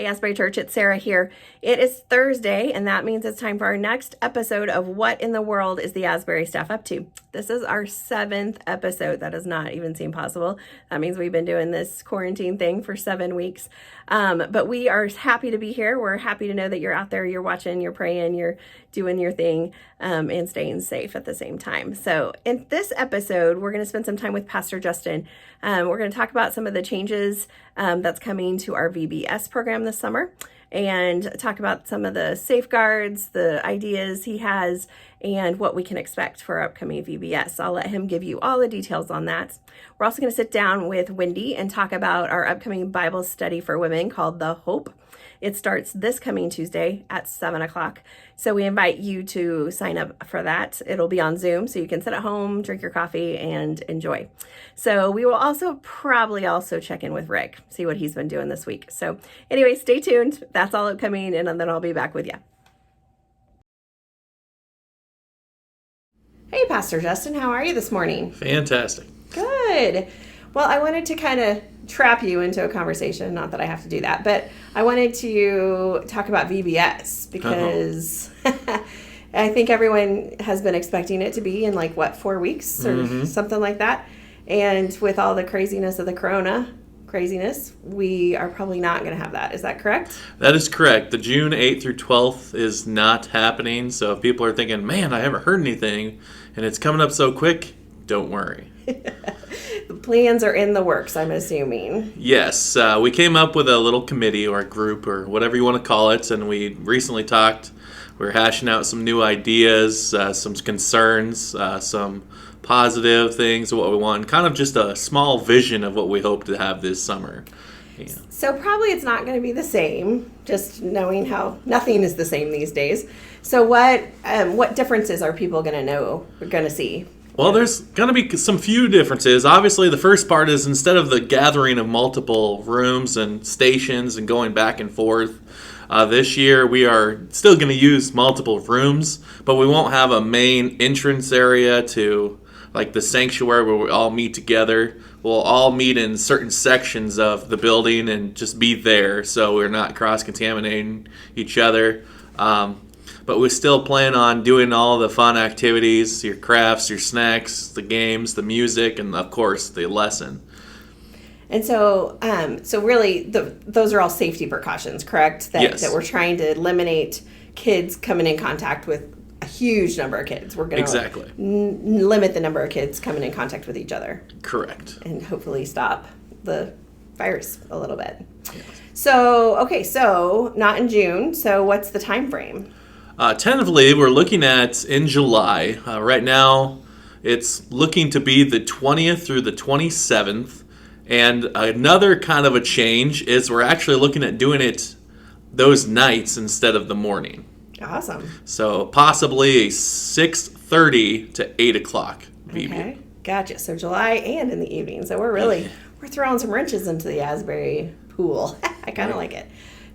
Hey, Asbury Church, it's Sarah here. It is Thursday, and that means it's time for our next episode of What in the World is the Asbury Staff Up To? This is our 7th episode. That does not even seem possible. That means we've been doing this quarantine thing for 7 weeks. But we are happy to be here. We're happy to know that you're out there, you're watching, you're praying, you're doing your thing, and staying safe at the same time. So in this episode, we're going to spend some time with Pastor Justin. We're going to talk about some of the changes that's coming to our VBS program this summer, and talk about some of the safeguards, the ideas he has, and what we can expect for our upcoming VBS. I'll let him give you all the details on that. We're also going to sit down with Wendy and talk about our upcoming Bible study for women called The Hope. It starts this coming Tuesday at 7 o'clock. So we invite you to sign up for that. It'll be on Zoom, so you can sit at home, drink your coffee, and enjoy. So we will also probably check in with Rick, see what he's been doing this week. So anyway, stay tuned. That's all upcoming, and then I'll be back with you. Hey, Pastor Justin, how are you this morning? Fantastic. Good. Well, I wanted to kind of trap you into a conversation. Not that I have to do that, but I wanted to talk about VBS because I think everyone has been expecting it to be in 4 weeks or something like that. And with all the craziness of the corona craziness, we are probably not going to have that. Is that correct? That is correct. The June 8th through 12th is not happening. So if people are thinking, man, I haven't heard anything and it's coming up so quick, don't worry. The plans are in the works, I'm assuming. Yes. We came up with a little committee or a group or whatever you want to call it, and we recently talked. We're hashing out some new ideas, some concerns, some positive things, what we want, kind of just a small vision of what we hope to have this summer. Yeah. So probably it's not going to be the same, just knowing how nothing is the same these days. So what differences are people going to see? Well, there's going to be some few differences. Obviously, the first part is instead of the gathering of multiple rooms and stations and going back and forth, this year we are still going to use multiple rooms, but we won't have a main entrance area to the sanctuary where we all meet together. We'll all meet in certain sections of the building and just be there so we're not cross-contaminating each other. But we still plan on doing all the fun activities, your crafts, your snacks, the games, the music, and of course the lesson. And so really those are all safety precautions, correct? Yes. That we're trying to eliminate kids coming in contact with a huge number of kids. We're going to limit the number of kids coming in contact with each other. Correct. And hopefully stop the virus a little bit. Yes. So not in June. So what's the time frame? Tentatively, we're looking at in July. Right now, it's looking to be the 20th through the 27th. And another kind of a change is we're actually looking at doing it those nights instead of the morning. Awesome. So possibly a 6:30 to 8 o'clock VB. Okay, gotcha. So July and in the evening. So we're throwing some wrenches into the Asbury pool. I kind of like it.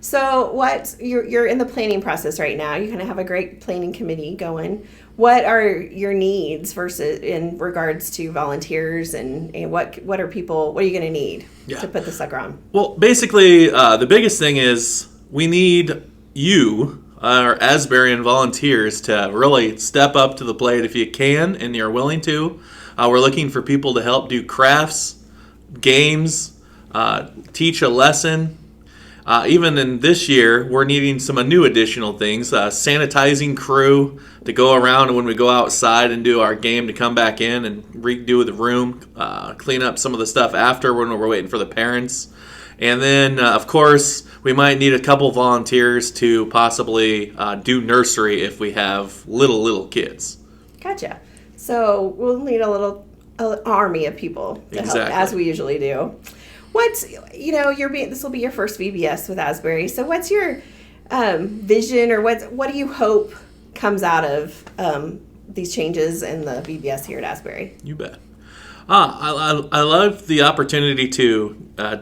So you're in the planning process right now. You kind of have a great planning committee going. What are your needs in regards to volunteers and what are you going to need to put the sucker on? Well, basically, the biggest thing is we need you, our Asburian volunteers, to really step up to the plate if you can and you're willing to. We're looking for people to help do crafts, games, teach a lesson. Even in this year, we're needing some new additional things. Sanitizing crew to go around and when we go outside and do our game to come back in and redo the room, clean up some of the stuff after when we're waiting for the parents. And then, of course, we might need a couple volunteers to possibly do nursery if we have little kids. Gotcha. So we'll need a little army of people to help, as we usually do. This will be your first VBS with Asbury. So what's your vision, or what do you hope comes out of these changes in the VBS here at Asbury? You bet. I love the opportunity to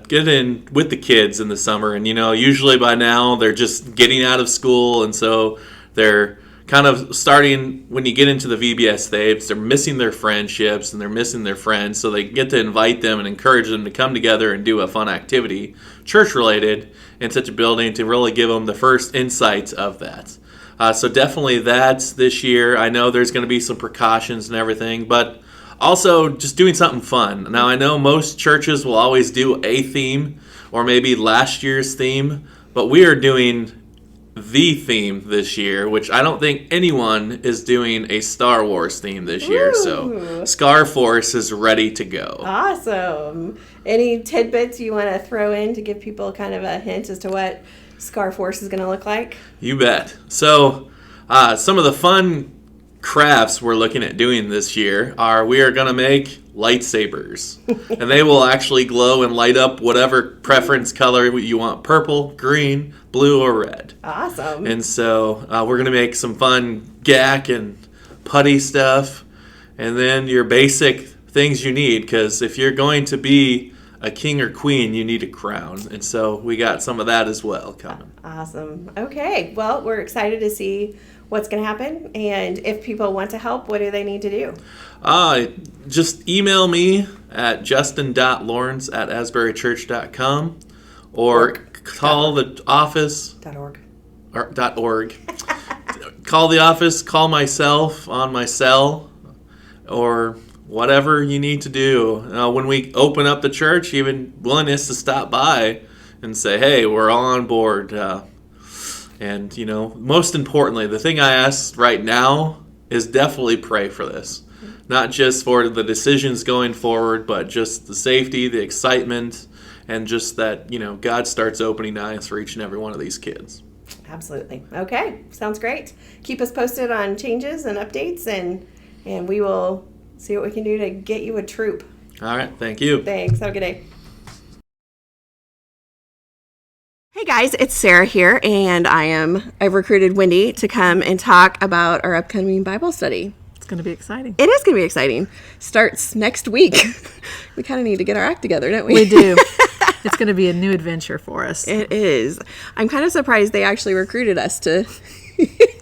get in with the kids in the summer. And, usually by now they're just getting out of school. And so they're kind of starting when you get into the VBS stage, they're missing their friendships and they're missing their friends, so they get to invite them and encourage them to come together and do a fun activity, church-related, in such a building to really give them the first insights of that. So definitely that's this year. I know there's going to be some precautions and everything, but also just doing something fun. Now I know most churches will always do a theme or maybe last year's theme, but we are doing the theme this year, which I don't think anyone is doing a Star Wars theme this year. So Scar Force is ready to go. Awesome. Any tidbits you want to throw in to give people kind of a hint as to what Scar Force is going to look like? You bet. So some of the fun crafts we're looking at doing this year are we are going to make lightsabers. And they will actually glow and light up whatever preference color you want: purple, green, blue, or red. Awesome. And so we're going to make some fun gack and putty stuff. And then your basic things you need, because if you're going to be a king or queen, you need a crown. And so we got some of that as well coming. Awesome. Okay. Well, we're excited to see what's going to happen. And if people want to help, what do they need to do? Just email me at justin.lawrence@asburychurch.com or call the office. .org. .org. Call the office, call myself on my cell, or whatever you need to do. When we open up the church, even willingness to stop by and say, hey, we're all on board. And, most importantly, the thing I ask right now is definitely pray for this. Not just for the decisions going forward, but just the safety, the excitement, and just that, God starts opening eyes for each and every one of these kids. Absolutely. Okay. Sounds great. Keep us posted on changes and updates, and we will see what we can do to get you a troop. All right. Thank you. Thanks. Have a good day. Hey guys, it's Sarah here, and I've recruited Wendy to come and talk about our upcoming Bible study. It's going to be exciting. It is going to be exciting. Starts next week. We kind of need to get our act together, don't we? We do. It's going to be a new adventure for us. It is. I'm kind of surprised they actually recruited us to.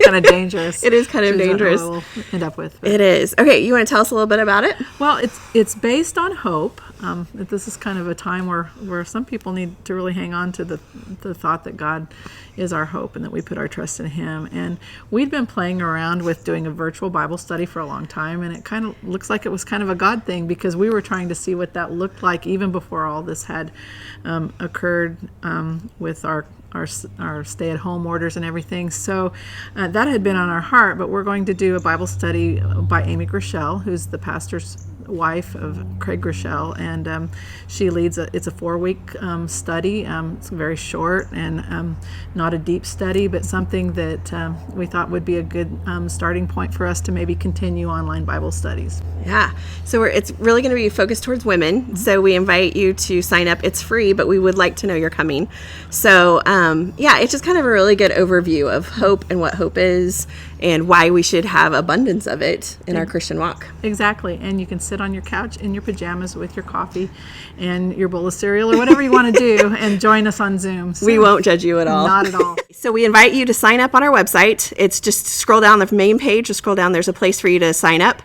Kind of dangerous. It is kind of dangerous. We'll end up with. But. It is. Okay, you want to tell us a little bit about it? Well, it's based on hope. This is kind of a time where some people need to really hang on to the thought that God is our hope and that we put our trust in Him. And we'd been playing around with doing a virtual Bible study for a long time, and it kind of looks like it was kind of a God thing because we were trying to see what that looked like even before all this had occurred with our stay-at-home orders and everything. So that had been on our heart, but we're going to do a Bible study by Amy Grishel, who's the pastor's wife of Craig Grishel, and she leads it's a 4-week study. It's very short and not a deep study, but something that we thought would be a good starting point for us to maybe continue online Bible studies. Yeah, so it's really going to be focused towards women. Mm-hmm. So we invite you to sign up. It's free, but we would like to know you're coming. So it's just kind of a really good overview of hope and what hope is and why we should have abundance of it in our Christian walk. Exactly, and you can sit on your couch in your pajamas with your coffee and your bowl of cereal or whatever you want to do and join us on Zoom. So, we won't judge you at all. Not at all. So we invite you to sign up on our website. It's just scroll down the main page, just scroll down, there's a place for you to sign up.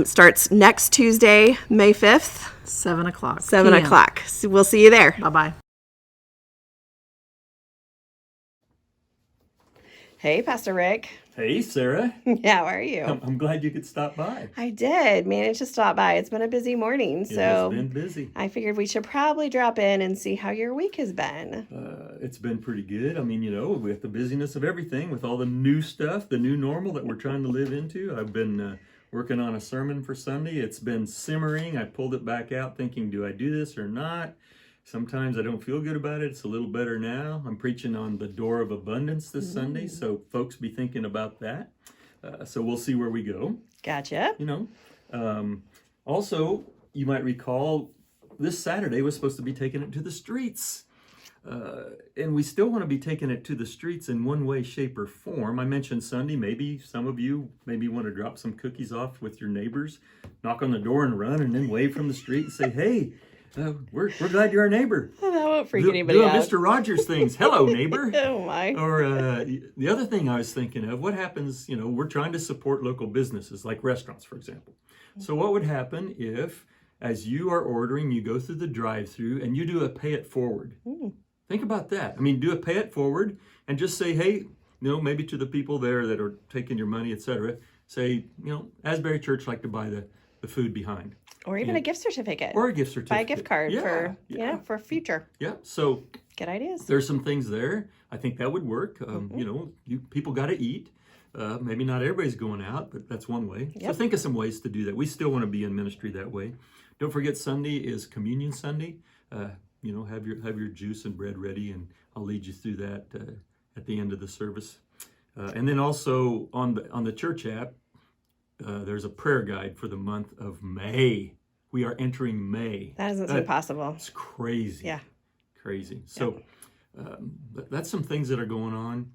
Starts next Tuesday, May 5th. 7 o'clock. 7 o'clock. So we'll see you there. Bye-bye. Hey, Pastor Rick. Hey, Sarah. How are you? I'm glad you could stop by. I did manage to stop by. It's been a busy morning, so It's been busy. I figured we should probably drop in and see how your week has been. It's been pretty good. I mean, with the busyness of everything, with all the new stuff, the new normal that we're trying to live into. I've been working on a sermon for Sunday. It's been simmering. I pulled it back out thinking, do I do this or not? Sometimes I don't feel good about it. It's a little better now. I'm preaching on the door of abundance this Sunday, so folks be thinking about that. So we'll see where we go. Gotcha. Also, you might recall this Saturday was supposed to be taking it to the streets. And we still want to be taking it to the streets in one way, shape, or form. I mentioned Sunday, maybe some of you want to drop some cookies off with your neighbors, knock on the door and run, and then wave from the street and say, hey, we're glad you're our neighbor. That won't freak anybody doing out. Mr. Rogers things. Hello, neighbor. Oh my. Or the other thing I was thinking of, what happens, we're trying to support local businesses like restaurants, for example. So what would happen if, as you are ordering, you go through the drive-through and you do a pay it forward? Think about that. I mean, do a pay it forward and just say, hey, maybe to the people there that are taking your money, etc., say, Asbury Church like to buy the food behind. Or even a gift certificate. Or a gift certificate. Buy a gift card for future. Yeah, so good ideas. There's some things there. I think that would work. People got to eat. Maybe not everybody's going out, but that's one way. Yep. So think of some ways to do that. We still want to be in ministry that way. Don't forget Sunday is Communion Sunday. Have your juice and bread ready, and I'll lead you through that at the end of the service. And then also on the church app, there's a prayer guide for the month of May. We are entering May. That doesn't seem possible. It's crazy. Yeah. Crazy. So that's some things that are going on.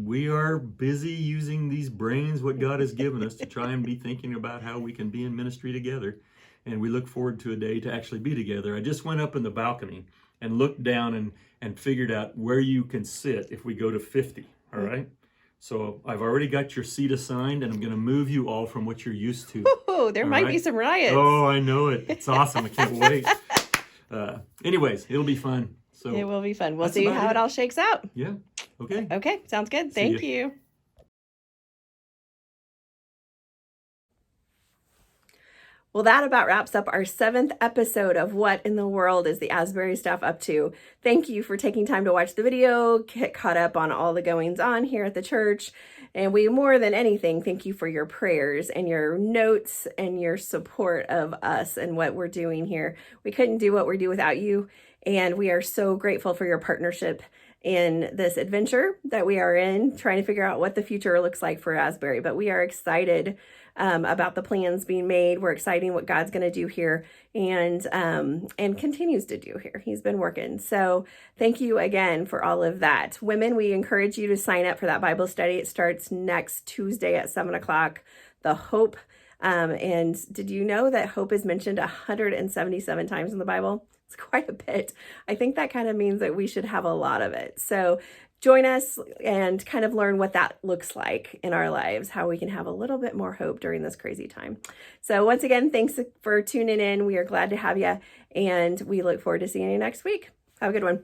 We are busy using these brains, what God has given us, to try and be thinking about how we can be in ministry together. And we look forward to a day to actually be together. I just went up in the balcony and looked down and figured out where you can sit if we go to 50. All right. So I've already got your seat assigned, and I'm going to move you all from what you're used to. Oh, there might be some riots. Oh, I know it. It's awesome. I can't wait. Anyways, it'll be fun. So it will be fun. We'll see how it all shakes out. Yeah. Okay. Okay. Sounds good. Thank you. Well, that about wraps up our 7th episode of What in the World is the Asbury Staff Up To? Thank you for taking time to watch the video, get caught up on all the goings on here at the church. And we, more than anything, thank you for your prayers and your notes and your support of us and what we're doing here. We couldn't do what we do without you. And we are so grateful for your partnership in this adventure that we are in, trying to figure out what the future looks like for Asbury. But we are excited about the plans being made. We're excited what God's going to do here and continues to do here. He's been working. So thank you again for all of that. Women, we encourage you to sign up for that Bible study. It starts next Tuesday at 7:00. The Hope. And did you know that hope is mentioned 177 times in the Bible? It's quite a bit. I think that kind of means that we should have a lot of it. So join us and kind of learn what that looks like in our lives, how we can have a little bit more hope during this crazy time. So once again, thanks for tuning in. We are glad to have you, and we look forward to seeing you next week. Have a good one.